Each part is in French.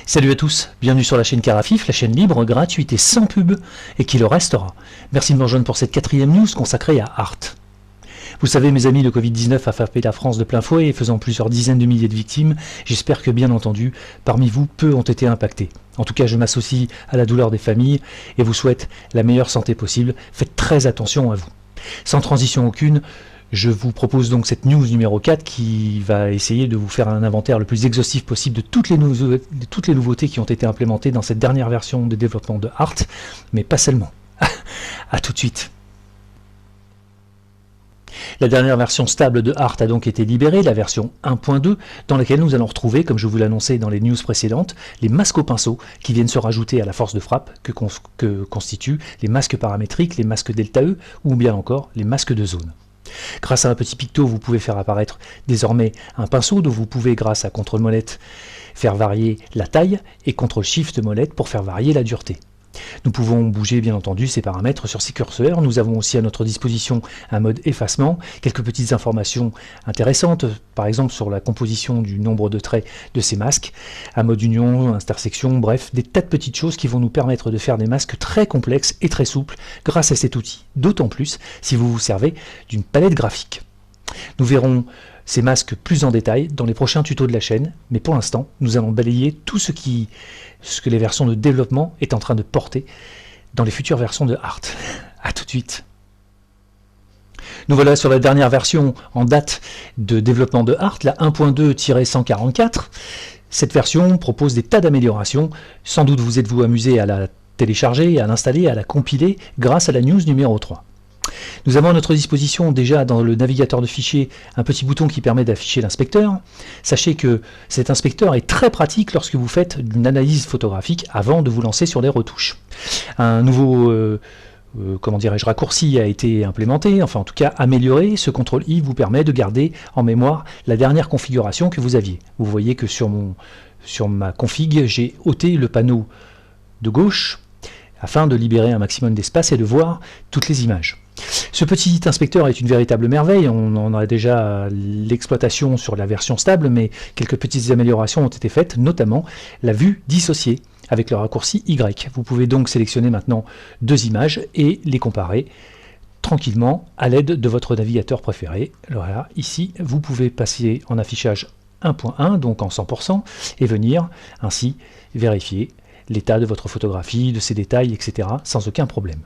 Salut à tous, bienvenue sur la chaîne Carafif, la chaîne libre, gratuite et sans pub, et qui le restera. Merci de me rejoindre pour cette 4e news consacrée à Art. Vous savez mes amis, le Covid-19 a frappé la France de plein fouet et faisant plusieurs dizaines de milliers de victimes. J'espère que bien entendu, parmi vous, peu ont été impactés. En tout cas, je m'associe à la douleur des familles et vous souhaite la meilleure santé possible. Faites très attention à vous. Sans transition aucune, je vous propose donc cette news numéro 4 qui va essayer de vous faire un inventaire le plus exhaustif possible de toutes les nouveautés qui ont été implémentées dans cette dernière version de développement de Art, mais pas seulement. A tout de suite. La dernière version stable de Art a donc été libérée, la version 1.2, dans laquelle nous allons retrouver, comme je vous l'annonçais dans les news précédentes, les masques au pinceau qui viennent se rajouter à la force de frappe que constituent les masques paramétriques, les masques Delta E ou bien encore les masques de zone. Grâce à un petit picto, vous pouvez faire apparaître désormais un pinceau dont vous pouvez, grâce à CTRL molette, faire varier la taille et CTRL Shift molette pour faire varier la dureté. Nous pouvons bouger bien entendu ces paramètres sur ces curseurs. Nous avons aussi à notre disposition un mode effacement, quelques petites informations intéressantes, par exemple sur la composition du nombre de traits de ces masques, un mode union, intersection, bref, des tas de petites choses qui vont nous permettre de faire des masques très complexes et très souples grâce à cet outil, d'autant plus si vous vous servez d'une palette graphique. Nous verrons ces masques plus en détail dans les prochains tutos de la chaîne, mais pour l'instant, nous allons balayer tout ce que les versions de développement est en train de porter dans les futures versions de Art. A tout de suite. Nous voilà sur la dernière version en date de développement de Art, la 1.2-144. Cette version propose des tas d'améliorations. Sans doute vous êtes-vous amusé à la télécharger, à l'installer, à la compiler grâce à la news numéro 3. Nous avons à notre disposition déjà dans le navigateur de fichiers un petit bouton qui permet d'afficher l'inspecteur. Sachez que cet inspecteur est très pratique lorsque vous faites une analyse photographique avant de vous lancer sur des retouches. Un nouveau raccourci a été implémenté, enfin en tout cas amélioré. Ce CTRL-I vous permet de garder en mémoire la dernière configuration que vous aviez. Vous voyez que sur ma config, j'ai ôté le panneau de gauche afin de libérer un maximum d'espace et de voir toutes les images. Ce petit inspecteur est une véritable merveille, on en a déjà l'exploitation sur la version stable, mais quelques petites améliorations ont été faites, notamment la vue dissociée avec le raccourci Y. Vous pouvez donc sélectionner maintenant deux images et les comparer tranquillement à l'aide de votre navigateur préféré. Voilà, ici, vous pouvez passer en affichage 1.1, donc en 100%, et venir ainsi vérifier l'état de votre photographie, de ses détails, etc., sans aucun problème.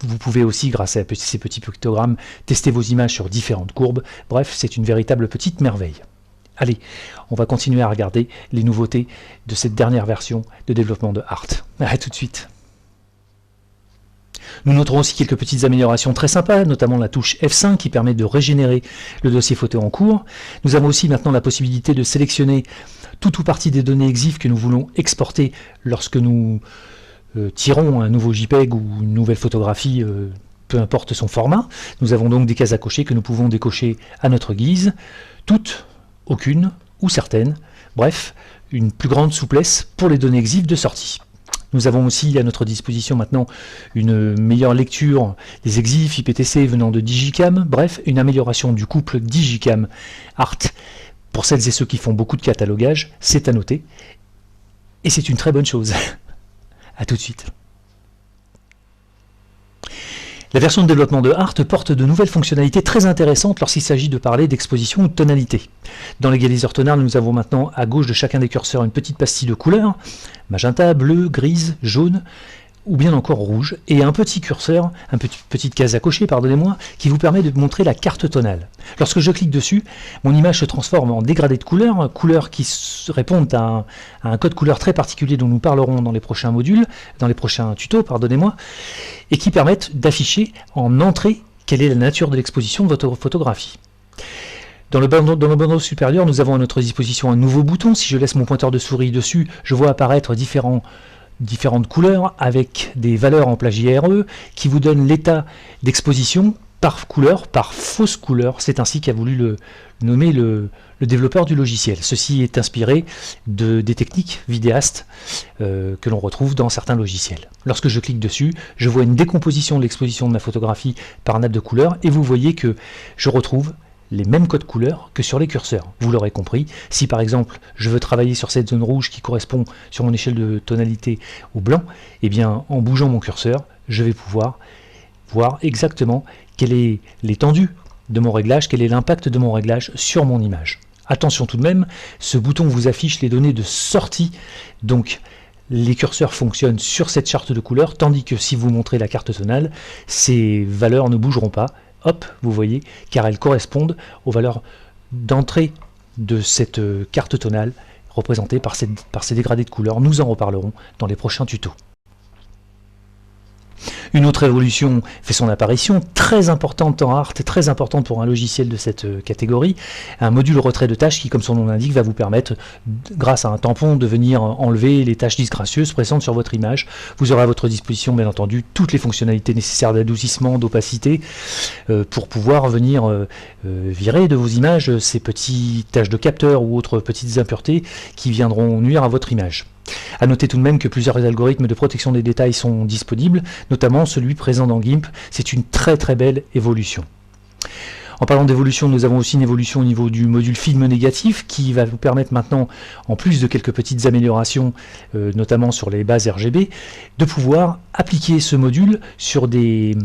Vous pouvez aussi, grâce à ces petits pictogrammes, tester vos images sur différentes courbes. Bref, c'est une véritable petite merveille. Allez, on va continuer à regarder les nouveautés de cette dernière version de développement de Art. À tout de suite. Nous noterons aussi quelques petites améliorations très sympas, notamment la touche F5 qui permet de régénérer le dossier photo en cours. Nous avons aussi maintenant la possibilité de sélectionner tout ou partie des données EXIF que nous voulons exporter lorsque nous tirons un nouveau JPEG ou une nouvelle photographie, peu importe son format. Nous avons donc des cases à cocher que nous pouvons décocher à notre guise, toutes, aucune ou certaines, bref, une plus grande souplesse pour les données EXIF de sortie. Nous avons aussi à notre disposition maintenant une meilleure lecture des EXIF IPTC venant de Digicam, bref, une amélioration du couple Digicam Art. Pour celles et ceux qui font beaucoup de catalogage, c'est à noter, et c'est une très bonne chose. A tout de suite. La version de développement de Art porte de nouvelles fonctionnalités très intéressantes lorsqu'il s'agit de parler d'exposition ou de tonalité. Dans l'égaliseur tonal, nous avons maintenant à gauche de chacun des curseurs une petite pastille de couleurs, magenta, bleu, grise, jaune, ou bien encore rouge, et un petit curseur, petite case à cocher, pardonnez-moi, qui vous permet de montrer la carte tonale. Lorsque je clique dessus, mon image se transforme en dégradé de couleurs, couleurs qui répondent à un code couleur très particulier dont nous parlerons dans les prochains modules, dans les prochains tutos, pardonnez-moi, et qui permettent d'afficher en entrée quelle est la nature de l'exposition de votre photographie. Dans le bandeau supérieur, nous avons à notre disposition un nouveau bouton. Si je laisse mon pointeur de souris dessus, je vois apparaître différentes couleurs avec des valeurs en plagiat RE qui vous donnent l'état d'exposition par couleur, par fausse couleur. C'est ainsi qu'a voulu le nommer le développeur du logiciel. Ceci est inspiré des techniques vidéastes que l'on retrouve dans certains logiciels. Lorsque je clique dessus, je vois une décomposition de l'exposition de ma photographie par nappe de couleur et vous voyez que je retrouve les mêmes codes couleurs que sur les curseurs. Vous l'aurez compris, si par exemple je veux travailler sur cette zone rouge qui correspond sur mon échelle de tonalité au blanc, eh bien en bougeant mon curseur, je vais pouvoir voir exactement quelle est l'étendue de mon réglage, quel est l'impact de mon réglage sur mon image. Attention tout de même, ce bouton vous affiche les données de sortie, donc les curseurs fonctionnent sur cette charte de couleurs, tandis que si vous montrez la carte tonale, ces valeurs ne bougeront pas. Hop, vous voyez, car elles correspondent aux valeurs d'entrée de cette carte tonale représentée par ces dégradés de couleurs. Nous en reparlerons dans les prochains tutos. Une autre évolution fait son apparition, très importante en Art, très importante pour un logiciel de cette catégorie, un module retrait de tâches qui, comme son nom l'indique, va vous permettre, grâce à un tampon, de venir enlever les tâches disgracieuses présentes sur votre image. Vous aurez à votre disposition, bien entendu, toutes les fonctionnalités nécessaires d'adoucissement, d'opacité, pour pouvoir venir virer de vos images ces petites taches de capteur ou autres petites impuretés qui viendront nuire à votre image. A noter tout de même que plusieurs algorithmes de protection des détails sont disponibles, notamment celui présent dans GIMP. C'est une très belle évolution. En parlant d'évolution, nous avons aussi une évolution au niveau du module film négatif qui va vous permettre maintenant, en plus de quelques petites améliorations, notamment sur les bases RGB, de pouvoir appliquer ce module sur des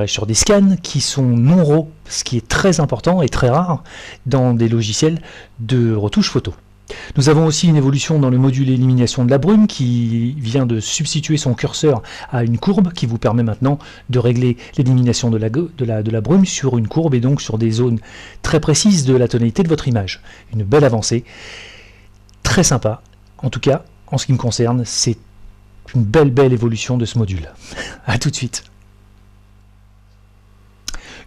sur des scans qui sont non RAW, ce qui est très important et très rare dans des logiciels de retouche photo. Nous avons aussi une évolution dans le module élimination de la brume qui vient de substituer son curseur à une courbe qui vous permet maintenant de régler l'élimination de la brume sur une courbe et donc sur des zones très précises de la tonalité de votre image. Une belle avancée, très sympa. En tout cas, en ce qui me concerne, c'est une belle évolution de ce module. A tout de suite.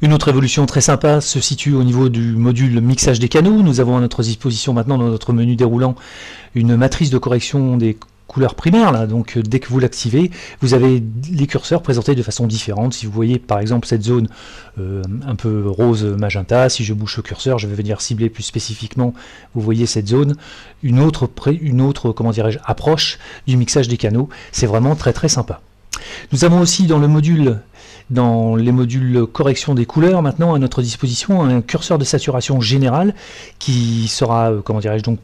Une autre évolution très sympa se situe au niveau du module mixage des canaux. Nous avons à notre disposition maintenant dans notre menu déroulant une matrice de correction des couleurs primaires. Là. Donc dès que vous l'activez, vous avez les curseurs présentés de façon différente. Si vous voyez par exemple cette zone un peu rose magenta, si je bouge le curseur, je vais venir cibler plus spécifiquement, vous voyez cette zone, une autre approche du mixage des canaux. C'est vraiment très sympa. Nous avons aussi dans les modules correction des couleurs maintenant à notre disposition un curseur de saturation générale qui sera donc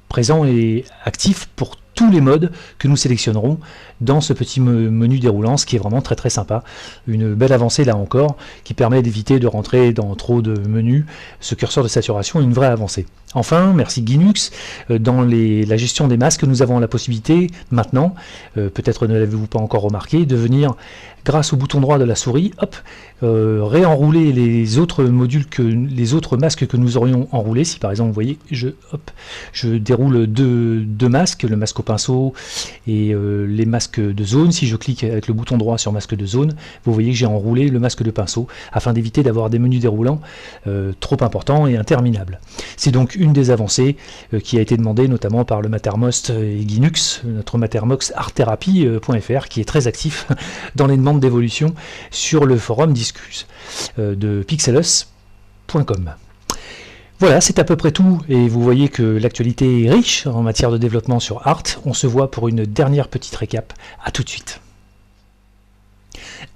présent et actif pour tous les modes que nous sélectionnerons dans ce petit menu déroulant, ce qui est vraiment très sympa. Une belle avancée là encore qui permet d'éviter de rentrer dans trop de menus. Ce curseur de saturation est une vraie avancée. Enfin, merci Linux, dans la gestion des masques, nous avons la possibilité maintenant, peut-être ne l'avez-vous pas encore remarqué, de venir, grâce au bouton droit de la souris, hop, réenrouler les autres modules, les autres masques que nous aurions enroulés. Si par exemple, vous voyez, je déroule deux masques, le masque au pinceau et les masques de zone. Si je clique avec le bouton droit sur masque de zone, vous voyez que j'ai enroulé le masque de pinceau afin d'éviter d'avoir des menus déroulants trop importants et interminables. C'est donc une des avancées qui a été demandée notamment par le Mattermost et Linux, notre Mattermost arttherapy.fr qui est très actif dans les demandes d'évolution sur le forum Discus de pixelus.com. Voilà, c'est à peu près tout et vous voyez que l'actualité est riche en matière de développement sur Art. On se voit pour une dernière petite récap. À tout de suite.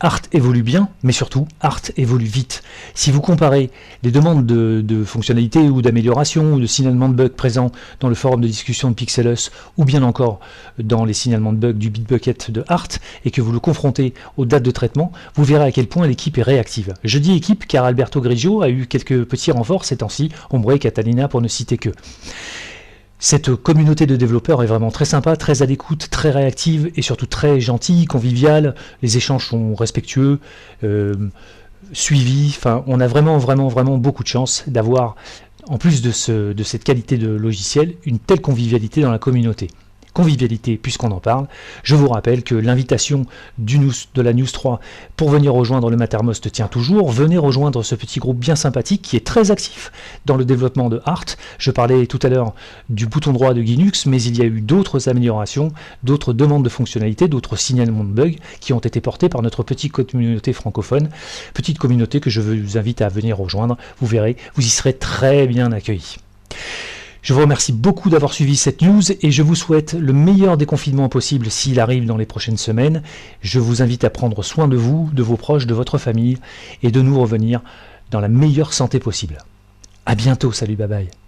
Art évolue bien, mais surtout, Art évolue vite. Si vous comparez les demandes de fonctionnalités ou d'amélioration ou de signalement de bugs présents dans le forum de discussion de Pixelus ou bien encore dans les signalements de bugs du Bitbucket de Art et que vous le confrontez aux dates de traitement, vous verrez à quel point l'équipe est réactive. Je dis équipe car Alberto Grigio a eu quelques petits renforts ces temps-ci, Ombre et Catalina pour ne citer que. Cette communauté de développeurs est vraiment très sympa, très à l'écoute, très réactive et surtout très gentille, conviviale. Les échanges sont respectueux, suivis. Enfin, on a vraiment beaucoup de chance d'avoir, en plus de cette qualité de logiciel, une telle convivialité dans la communauté. Convivialité, puisqu'on en parle, je vous rappelle que l'invitation de la News 3 pour venir rejoindre le Mattermost tient toujours. Venez rejoindre ce petit groupe bien sympathique qui est très actif dans le développement de Art. Je parlais tout à l'heure du bouton droit de Linux, mais il y a eu d'autres améliorations, d'autres demandes de fonctionnalités, d'autres signalements de bugs qui ont été portés par notre petite communauté francophone, petite communauté que je vous invite à venir rejoindre. Vous verrez, vous y serez très bien accueillis. Je vous remercie beaucoup d'avoir suivi cette news et je vous souhaite le meilleur déconfinement possible s'il arrive dans les prochaines semaines. Je vous invite à prendre soin de vous, de vos proches, de votre famille et de nous revenir dans la meilleure santé possible. À bientôt, salut, bye bye.